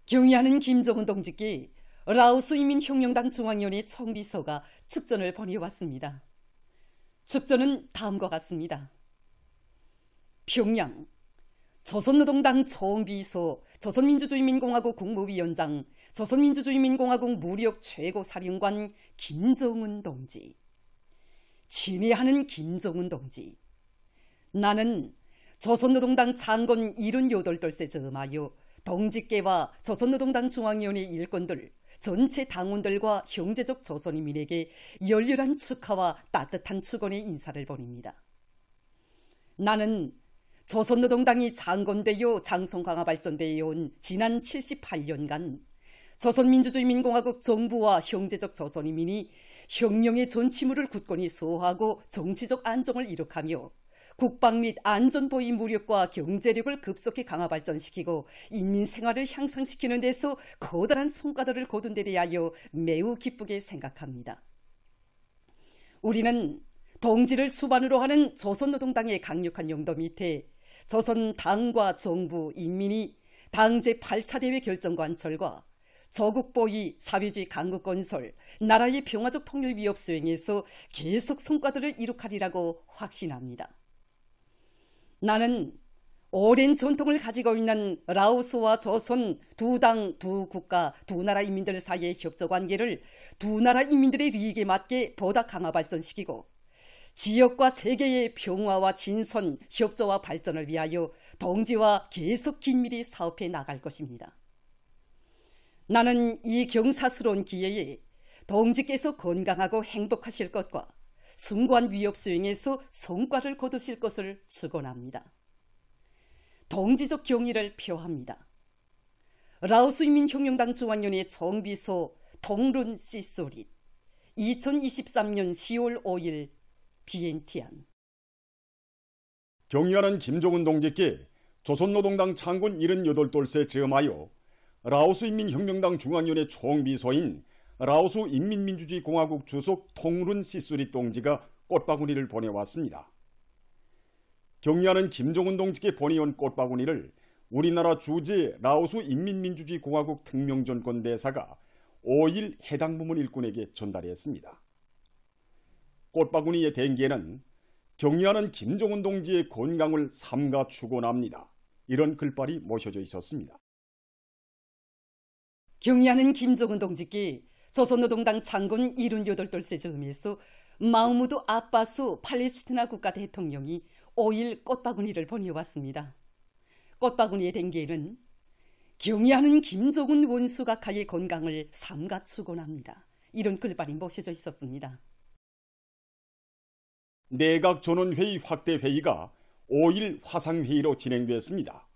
경의하는 김정은 동지께 라오스 인민혁명당 중앙위원회 총비서가 축전을 보내왔습니다. 축전은 다음과 같습니다. 평양 조선노동당 총비서, 조선민주주의인민공화국 국무위원장, 조선민주주의인민공화국 무력 최고사령관 김정은 동지. 친애하는 김정은 동지. 나는 조선노동당 창건 78돌세 즈음하여 동지께와 조선노동당 중앙위원회 일꾼들, 전체 당원들과 형제적 조선인민에게 열렬한 축하와 따뜻한 축원의 인사를 보냅니다. 나는 조선노동당이 창건되어 장성강화 발전되어 온 지난 78년간 조선민주주의인민공화국 정부와 형제적 조선인민이 혁명의 전치물을 굳건히 수호하고 정치적 안정을 이룩하며 국방 및 안전보위 무력과 경제력을 급속히 강화 발전시키고 인민 생활을 향상시키는 데서 커다란 성과들을 거둔 데 대하여 매우 기쁘게 생각합니다. 우리는 동지를 수반으로 하는 조선노동당의 강력한 영도 밑에 조선 당과 정부, 인민이 당 제8차 대회 결정 관철과 조국보위, 사회주의 강국 건설, 나라의 평화적 통일 위협 수행에서 계속 성과들을 이룩하리라고 확신합니다. 나는 오랜 전통을 가지고 있는 라오스와 조선 두 당, 두 국가, 두 나라 인민들 사이의 협조관계를 두 나라 인민들의利益에 맞게 보다 강화 발전시키고 지역과 세계의 평화와 진선, 협조와 발전을 위하여 동지와 계속 긴밀히 사업해 나갈 것입니다. 나는 이 경사스러운 기회에 동지께서 건강하고 행복하실 것과 숭고한 위협 수행에서 성과를 거두실 것을 축원합니다. 동지적 경의를 표합니다. 라오스 인민혁명당 중앙위원회 총비서 통룬 씨소릿 2023년 10월 5일 비엔티안. 경의하는 김정은 동지께 조선노동당 창건 78돌세 즈음하여 라오스 인민혁명당 중앙위원회 총비서인 라오스 인민민주주의공화국 주석 통룬 씨소릿 동지가 꽃바구니를 보내왔습니다. 경의하는 김정은 동지께 보내온 꽃바구니를 우리나라 주재 라오스 인민민주주의공화국 특명전권대사가 5일 해당 부문 일꾼에게 전달했습니다. 꽃바구니의 댕기에는 경의하는 김정은 동지의 건강을 삼가 축원합니다. 이런 글발이 모셔져 있었습니다. 경의하는 김정은 동지께 조선노동당 창건 78돌세 즈음에서 마흐무드 아바스 팔레스티나 국가 대통령이 5일 꽃바구니를 보내왔습니다. 꽃바구니의 댕기에는 경의하는 김정은 원수각하의 건강을 삼가 축원합니다. 이런 글발이 모셔져 있었습니다. 내각 전원회의 확대회의가 5일 화상회의로 진행됐습니다.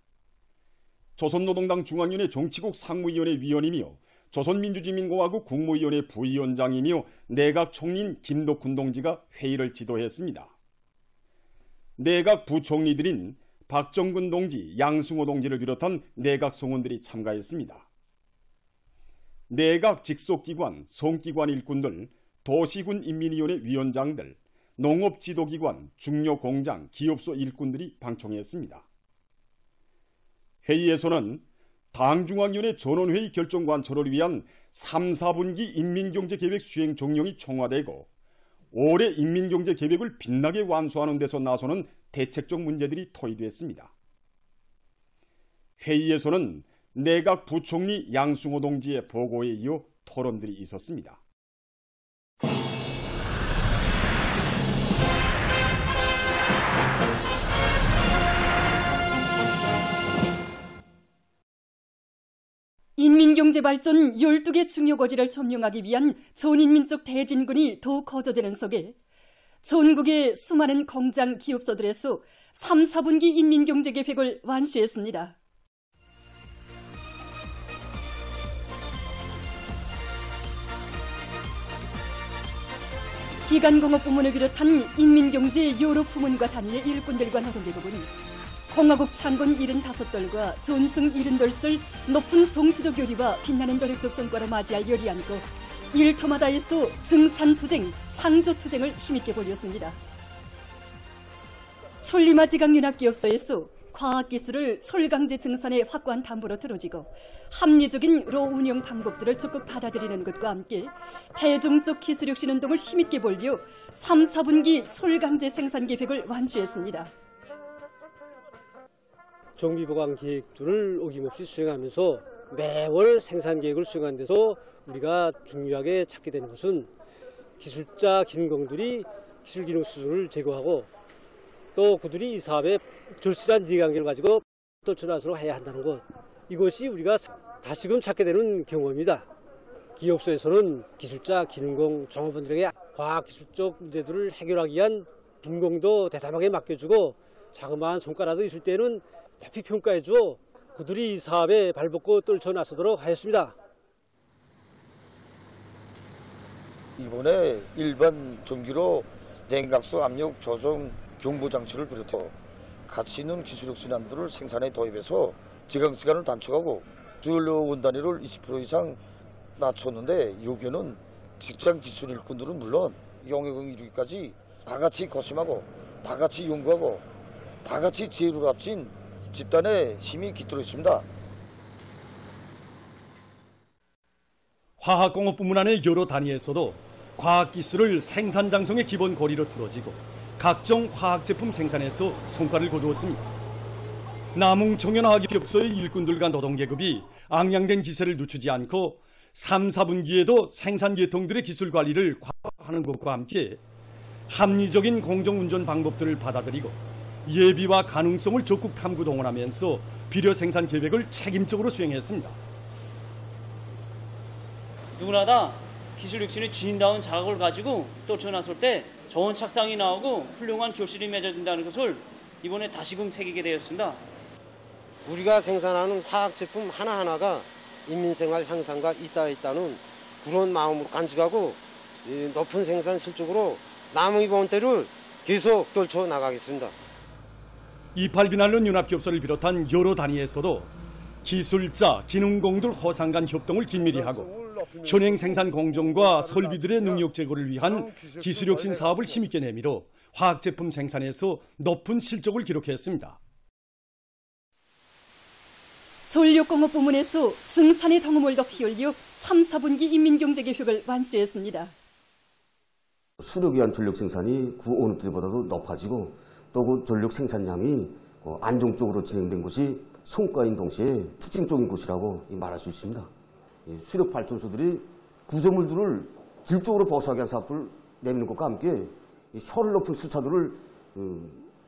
조선노동당 중앙위원회 정치국 상무위원회 위원이며 조선민주주의인민공화국 국무위원회 부위원장이며 내각 총리인 김덕훈 동지가 회의를 지도했습니다. 내각 부총리들인 박정근 동지, 양승호 동지를 비롯한 내각 성원들이 참가했습니다. 내각 직속기관, 성기관 일꾼들, 도시군 인민위원회 위원장들, 농업지도기관, 중요공장, 기업소 일꾼들이 방청했습니다. 회의에서는 당중앙위원회 전원회의 결정 관철을 위한 3, 4분기 인민경제계획 수행 종령이 총화되고 올해 인민경제계획을 빛나게 완수하는 데서 나서는 대책적 문제들이 토의됐습니다. 회의에서는 내각 부총리 양승호 동지의 보고에 이어 토론들이 있었습니다. 인민경제발전 12개 중요고지를 점령하기 위한 전인민족 대진군이 더욱 커져지는 속에 전국의 수많은 공장 기업소들에서 3, 4분기 인민경제계획을 완수했습니다. 기간공업 부문을 비롯한 인민경제 여러 부문과 단위의 일꾼들과 노동계급은 공화국 창건 75돌과 전승 70돌을 높은 정치적 요리와 빛나는 노력적 성과로 맞이할 열이 안고 일터마다에서 증산투쟁, 창조투쟁을 힘있게 벌였습니다. 천리마 지각연합기업소에서 과학기술을 솔강제 증산의 확고한 담보로 들어지고 합리적인 로 운영 방법들을 적극 받아들이는 것과 함께 대중적 기술혁신 운동을 힘있게 벌려 3, 4분기 솔강제 생산 계획을 완수했습니다. 정비보강 계획들을 어김없이 수행하면서 매월 생산 계획을 수행하는 데서 우리가 중요하게 찾게 되는 것은 기술자 기능공들이 기술 기능 수준을 제고하고 또 그들이 이 사업에 절실한 이해관계를 가지고 떨쳐나서록 해야 한다는 것, 이것이 우리가 다시금 찾게 되는 경험입니다. 기업소에서는 기술자 기능공 종업원들에게 과학기술적 문제들을 해결하기 위한 빈공도 대담하게 맡겨주고 자그마한 성과라도 있을 때는 높이 평가해주어 그들이 이 사업에 발벗고 떨쳐나서도록 하였습니다. 이번에 일반 전기로 냉각수 압력 조정 경보 장치를 비롯해 가치 있는 기술력 진안들을 생산에 도입해서 제강 시간을 단축하고 주연료 원단위를 20% 이상 낮췄는데 여기에는 직장 기술 일꾼들은 물론 영역을 이루기까지 다 같이 고심하고 다 같이 연구하고 다 같이 지혜를 합친 집단의 힘이 깃들어 있습니다. 화학공업부문 안의 여러 단위에서도 과학기술을 생산 장성의 기본 고리로 들어지고 각종 화학제품 생산에서 성과를 거두었습니다. 남웅청년화학기업소의 일꾼들과 노동계급이 앙양된 기세를 늦추지 않고 3, 4분기에도 생산 계통들의 기술 관리를 과하는 것과 함께 합리적인 공정운전 방법들을 받아들이고 예비와 가능성을 적극 탐구 동원하면서 비료 생산 계획을 책임적으로 수행했습니다. 누구나 다 기술 혁신의 주인다운 자각을 가지고 떨쳐나설 때 좋은 착상이 나오고 훌륭한 교실이 맺어진다는 것을 이번에 다시금 새기게 되었습니다. 우리가 생산하는 화학 제품 하나하나가 인민생활 향상과 있다는 그런 마음으로 간직하고 높은 생산 실적으로 남의 본때를 계속 떨쳐 나가겠습니다. 이팔비난론 연합기업소를 비롯한 여러 단위에서도 기술자, 기능공들 호상 간 협동을 긴밀히 하고 현행 생산 공정과 설비들의 능력 제고를 위한 기술혁신 사업을 힘있게 내밀어 화학제품 생산에서 높은 실적을 기록했습니다. 전력공업 부문에서 증산의 덩어물 더 키울려 3, 4분기 인민경제계획을 완수했습니다. 수력에 의한 전력 생산이 그 어느 때보다도 높아지고 또 그 전력 생산량이 안정적으로 진행된 것이 성과인 동시에 특징적인 것이라고 말할 수 있습니다. 수력 발전소들이 구조물들을 질적으로 보수하게 한 사업들을 내미는 것과 함께 효율 높은 수차들을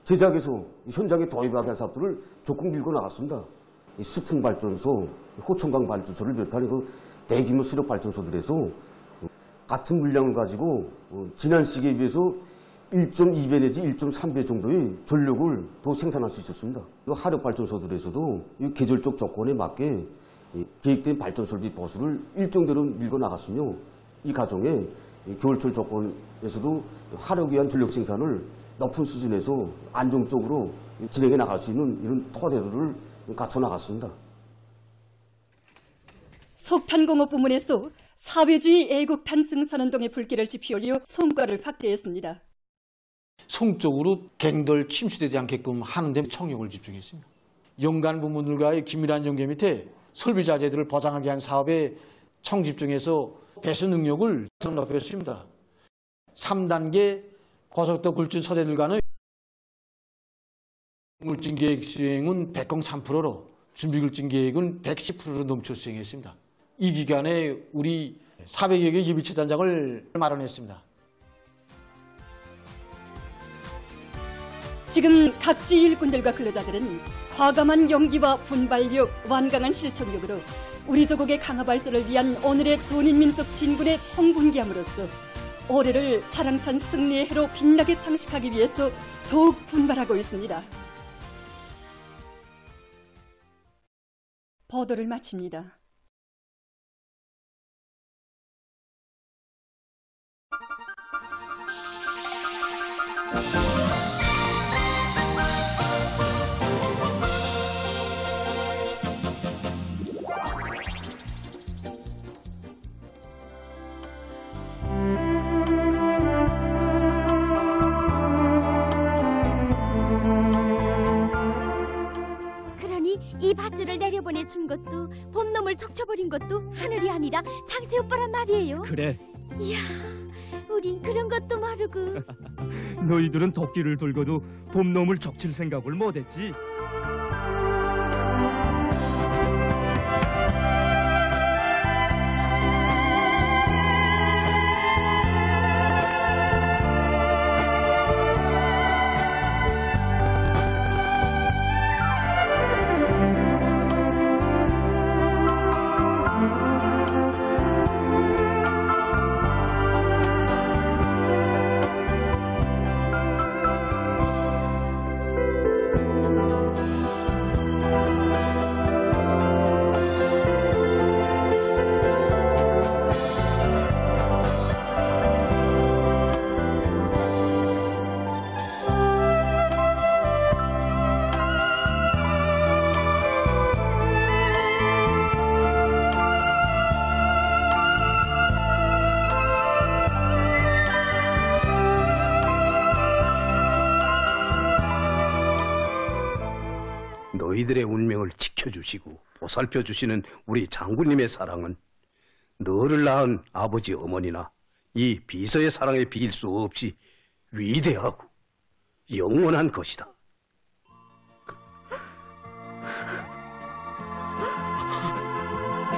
제작해서 현장에 도입하게 한 사업들을 적극 밀고 나갔습니다. 수풍 발전소, 호천강 발전소를 비롯한 그 대규모 수력 발전소들에서 같은 물량을 가지고 지난 시기에 비해서 1.2배 내지 1.3배 정도의 전력을 더 생산할 수 있었습니다. 하력 발전소들에서도 계절적 조건에 맞게 계획된 발전 설비 보수를 일정대로 밀고 나갔으며 이 과정에 겨울철 조건에서도 하력에 의한 전력 생산을 높은 수준에서 안정적으로 진행해 나갈 수 있는 이런 토대를 갖춰 나갔습니다. 석탄공업 부문에서 사회주의 애국탄 증산운동의 불길을 지피올려 성과를 확대했습니다. 성적으로 갱돌 침수되지 않게끔 하는 데 총력을 집중했습니다. 연간 부문들과의 긴밀한 연계 밑에 설비 자재들을 보장하기 위한 사업에 총집중해서 배수 능력을 높였습니다. 3단계 고속도로 굴진 소대들과의 굴진 계획 수행은 103%로 준비 굴진 계획은 110%로 넘쳐 수행했습니다. 이 기간에 우리 400여 개의 예비체단장을 마련했습니다. 지금 각지 일꾼들과 근로자들은 과감한 용기와 분발력, 완강한 실천력으로 우리 조국의 강화 발전을 위한 오늘의 전인민족 진군에 총분기함으로써 올해를 자랑찬 승리의 해로 빛나게 장식하기 위해서 더욱 분발하고 있습니다. 보도를 마칩니다. 준 것도 봄놈을 적쳐버린 것도 하늘이 아니라 장세 오빠란 말이에요. 그래. 이야, 우린 그런 것도 모르고. 너희들은 도끼를 들고도 봄놈을 적칠 생각을 못했지. 너희들의 운명을 지켜주시고 보살펴주시는 우리 장군님의 사랑은 너를 낳은 아버지 어머니나 이 비서의 사랑에 비길 수 없이 위대하고 영원한 것이다.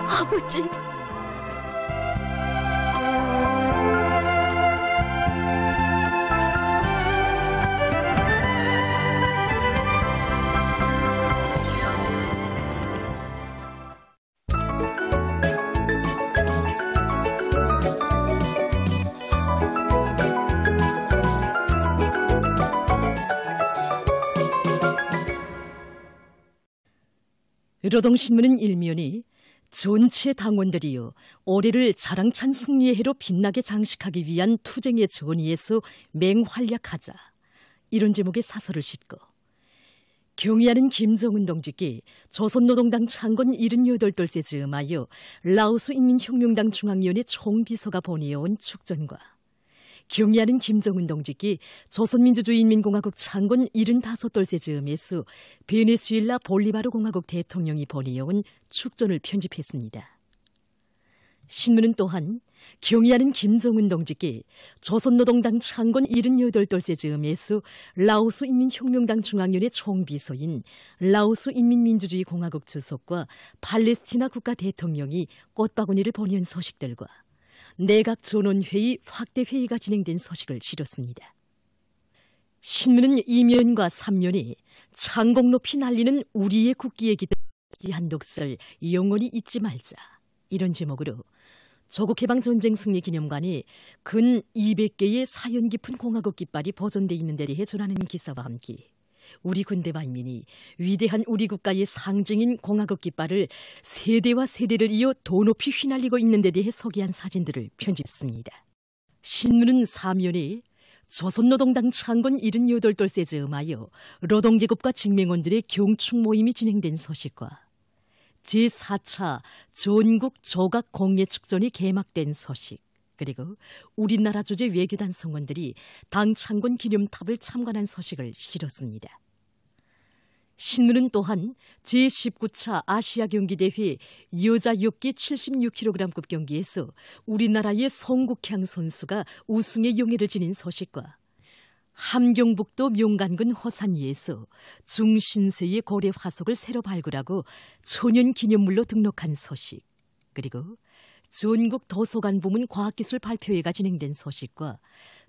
아버지. 노동신문은 일면이 전체 당원들이요 올해를 자랑찬 승리의 해로 빛나게 장식하기 위한 투쟁의 전의에서 맹활약하자 이런 제목의 사설을 싣고 경의하는 김정은 동지께 조선노동당 창건 78돌세 즈음하여 라오스 인민혁명당 중앙위원회 총비서가 보내어온 축전과 경의하는 김정은 동지께 조선민주주의인민공화국 창건 75돌세 즈음에서 베네수엘라 볼리바르 공화국 대통령이 보내어온 축전을 편집했습니다. 신문은 또한 경의하는 김정은 동지께 조선노동당 창건 78돌세 즈음에서 라오스 인민혁명당 중앙위원회 총비서인 라오스 인민민주주의공화국 주석과 팔레스티나 국가 대통령이 꽃바구니를 보내온 소식들과 내각 전원회의 확대 회의가 진행된 소식을 실었습니다. 신문은 2면과 3면에 창공 높이 날리는 우리의 국기의 기대 한독설 영원히 잊지 말자 이런 제목으로 조국해방 전쟁 승리 기념관에 근 200개의 사연 깊은 공화국 깃발이 보존돼 있는 데 대해 전하는 기사와 함께 우리 군대와 인민이 위대한 우리 국가의 상징인 공화국 깃발을 세대와 세대를 이어 더 높이 휘날리고 있는 데 대해 소개한 사진들을 편집했습니다. 신문은 4면에 조선노동당 창건 78돌세 즈음하여 노동계급과 직맹원들의 경축 모임이 진행된 소식과 제4차 전국 조각 공예축전이 개막된 소식 그리고 우리나라 주재 외교단 성원들이 당 창건 기념탑을 참관한 소식을 실었습니다. 신문은 또한 제19차 아시아 경기대회 여자 역기 76kg급 경기에서 우리나라의 송국향 선수가 우승의 용해를 지닌 소식과 함경북도 명간군 허산리에서 중신세의 고래 화석을 새로 발굴하고 천연기념물로 등록한 소식 그리고 전국 도서관 부문 과학기술 발표회가 진행된 소식과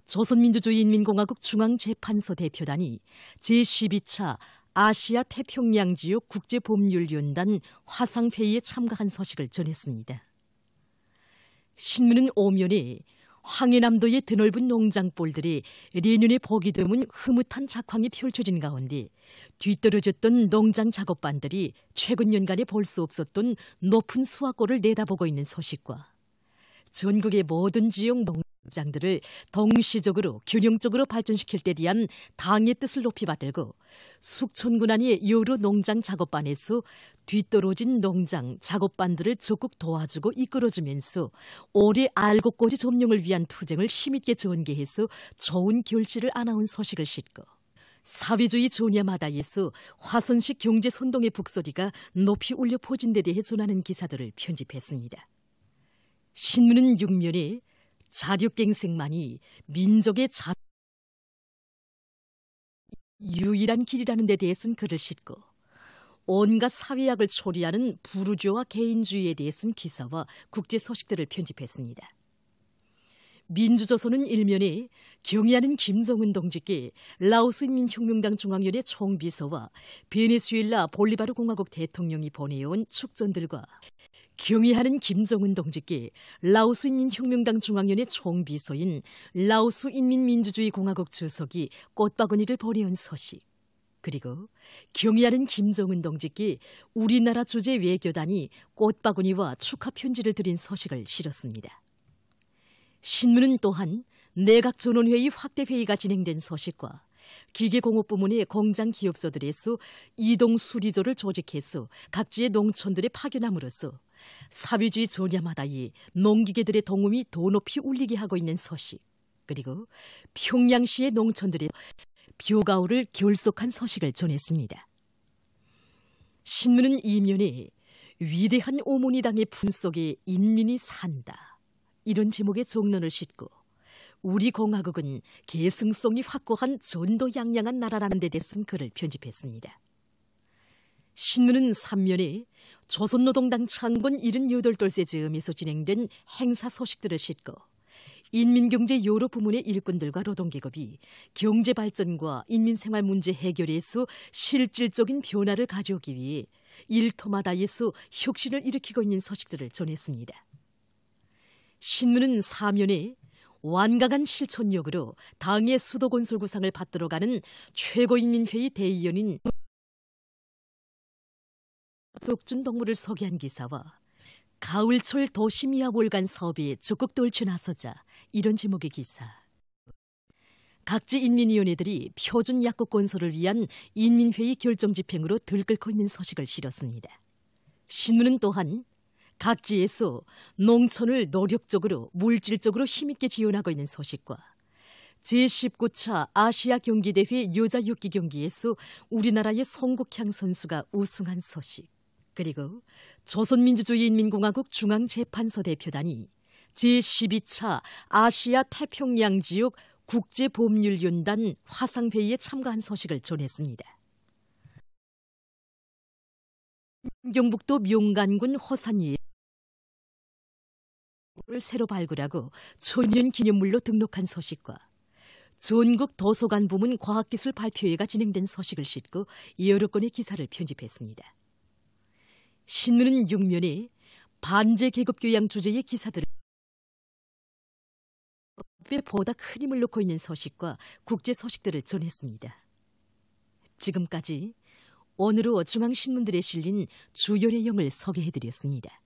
조선민주주의인민공화국 중앙재판소 대표단이 제12차 아시아 태평양지역 국제법률연단 화상회의에 참가한 소식을 전했습니다. 신문은 5면에 황해남도의 드넓은 농장볼들이 내년에 보기 드문 흐뭇한 작황이 펼쳐진 가운데 뒤떨어졌던 농장 작업반들이 최근 연간에 볼 수 없었던 높은 수확고를 내다보고 있는 소식과 전국의 모든 지역 농장들을 동시적으로 균형적으로 발전시킬 때 대한 당의 뜻을 높이 받들고 숙천군 안의 여러 농장 작업반에서 뒤떨어진 농장 작업반들을 적극 도와주고 이끌어주면서 올해 알곡고지 점령을 위한 투쟁을 힘있게 전개해서 좋은 결실을 안아온 소식을 싣고 사회주의 조냐마다에서 화선식 경제선동의 북소리가 높이 울려 퍼진 데 대해 전하는 기사들을 편집했습니다. 신문은 6면에 자력갱생만이 민족의 유일한 길이라는 데 대해 쓴 글을 싣고 온갖 사회학을 초래하는 부르주아와 개인주의에 대해 쓴 기사와 국제 소식들을 편집했습니다. 민주조선은 1면에 경의하는 김정은 동지께 라오스 인민혁명당 중앙위원회 총비서와 베네수엘라 볼리바르 공화국 대통령이 보내온 축전들과 경의하는 김정은 동지께 라오스 인민혁명당 중앙위원회 총비서인 라오스 인민민주주의 공화국 주석이 꽃바구니를 보내온 소식, 그리고 경의하는 김정은 동지께 우리나라 주재 외교단이 꽃바구니와 축하 편지를 드린 소식을 실었습니다. 신문은 또한 내각전원회의 확대회의가 진행된 소식과 기계공업부문의 공장 기업소들에서 이동수리조를 조직해서 각지의 농촌들에 파견함으로써 사회주의 전야마다의 농기계들의 동음이 더 높이 울리게 하고 있는 소식, 그리고 평양시의 농촌들의 벼가오를 결속한 소식을 전했습니다. 신문은 이면에 위대한 오모니당의 품 속에 인민이 산다, 이런 제목의 정론을 싣고 우리 공화국은 계승성이 확고한 전도양양한 나라라는 데 대해 쓴 글을 편집했습니다. 신문은 3면에 조선노동당 창건 78돌세 즈음에서 진행된 행사 소식들을 싣고 인민경제 여러 부문의 일꾼들과 노동계급이 경제발전과 인민생활 문제 해결에서 실질적인 변화를 가져오기 위해 일터마다에서 혁신을 일으키고 있는 소식들을 전했습니다. 신문은 4면에 완강한 실천력으로 당의 수도건설구상을 받들어가는 최고인민회의 대의원인 덕준 동무를 소개한 기사와 가을철 도시미화월간 사업에 적극 돌출 나서자, 이런 제목의 기사, 각지 인민위원회들이 표준 약국 건설을 위한 인민회의 결정 집행으로 들끓고 있는 소식을 실었습니다. 신문은 또한 각지에서 농촌을 노력적으로 물질적으로 힘있게 지원하고 있는 소식과 제19차 아시아 경기대회 여자 육기 경기에서 우리나라의 송국향 선수가 우승한 소식, 그리고 조선민주주의인민공화국 중앙재판소 대표단이 제12차 아시아 태평양 지역 국제법률연단 화상회의에 참가한 소식을 전했습니다. 경북도 명간군 허산리에 새로 발굴하고 천년 기념물로 등록한 소식과 전국 도서관 부문 과학기술 발표회가 진행된 소식을 싣고 여러 건의 기사를 편집했습니다. 신문은 6면에 반제 계급 교양 주제의 기사들을 보다 큰 힘을 놓고 있는 소식과 국제 소식들을 전했습니다. 지금까지 오늘로 중앙신문들에 실린 주요 내용을 소개해드렸습니다.